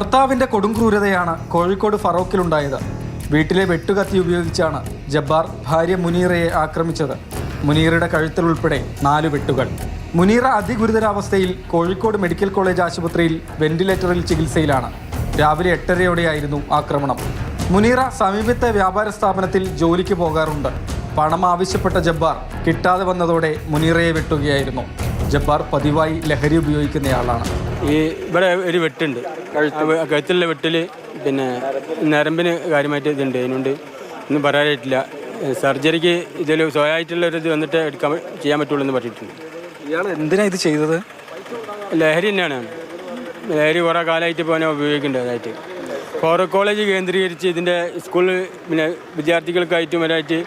ഭർത്താവിന്റെ കൊടുംക്രൂരതയാണ് കോഴിക്കോട് ഫറോക്കിലുണ്ടായത്. വീട്ടിലെ വെട്ടുകത്തി ഉപയോഗിച്ചാണ് ജബ്ബാർ ഭാര്യ മുനീറയെ ആക്രമിച്ചത്. മുനീറയുടെ കഴുത്തിലുൾപ്പെടെ 4 വെട്ടുകൾ. മുനീറ അതിഗുരുതരാവസ്ഥയിൽ കോഴിക്കോട് മെഡിക്കൽ കോളേജ് ആശുപത്രിയിൽ വെന്റിലേറ്ററിൽ ചികിത്സയിലാണ്. രാവിലെ 8:30യോടെയായിരുന്നു ആക്രമണം. മുനീറ സമീപത്തെ വ്യാപാര സ്ഥാപനത്തിൽ ജോലിക്ക് പോകാറുണ്ട്. പണം ആവശ്യപ്പെട്ട ജബ്ബാർ കിട്ടാതെ വന്നതോടെ മുനീറയെ വെട്ടുകയായിരുന്നു. ജബ്ബാർ പതിവായി ലഹരി ഉപയോഗിക്കുന്നയാളാണ്. ഇവിടെ ഒരു വെട്ടുണ്ട്, കഴുത്തിലുള്ള വെട്ടിൽ പിന്നെ നരമ്പിന് കാര്യമായിട്ട് ഇതുണ്ട്. അതിനുണ്ട് ഒന്നും പറയാനായിട്ടില്ല. സർജറിക്ക് ഇതിൽ സ്വയമായിട്ടുള്ള ഒരു ഇത് വന്നിട്ട് ചെയ്യാൻ പറ്റുള്ളൂ എന്ന് പറഞ്ഞിട്ടുണ്ട്. ഇയാൾ എന്തിനാണ് ഇത് ചെയ്തത്? ലഹരി തന്നെയാണ്. ലഹരി കുറേ കാലമായിട്ട് ഇപ്പോൾ ഞാൻ ഉപയോഗിക്കേണ്ടതായിട്ട് ഫറൂഖ് കോളേജ് കേന്ദ്രീകരിച്ച് ഇതിൻ്റെ സ്കൂളിൽ പിന്നെ വിദ്യാർത്ഥികൾക്കായിട്ടും വരായിട്ട്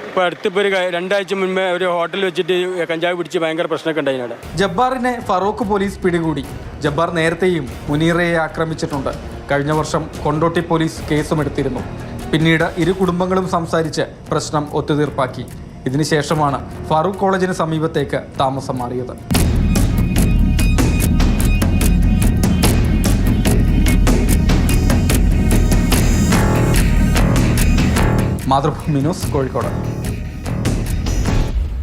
ഇപ്പോൾ അടുത്തിപ്പോൾ ഒരു 2 ആഴ്ച മുൻപേ ഒരു ഹോട്ടലിൽ വെച്ചിട്ട് കഞ്ചാവ് പിടിച്ച് ഭയങ്കര പ്രശ്നമൊക്കെ ഉണ്ടായിരുന്നു. ജബ്ബാറിനെ ഫറോക്ക് പോലീസ് പിടികൂടി. ജബ്ബാർ നേരത്തെയും മുനീറയെ ആക്രമിച്ചിട്ടുണ്ട്. കഴിഞ്ഞ വർഷം കൊണ്ടോട്ടി പോലീസ് കേസും എടുത്തിരുന്നു. പിന്നീട് ഇരു കുടുംബങ്ങളും സംസാരിച്ച് പ്രശ്നം ഒത്തുതീർപ്പാക്കി. ഇതിനുശേഷമാണ് ഫറൂഖ് കോളേജിന് സമീപത്തേക്ക് താമസം മാറിയത്. മാതൃഭൂമി ന്യൂസ്, കോഴിക്കോട്.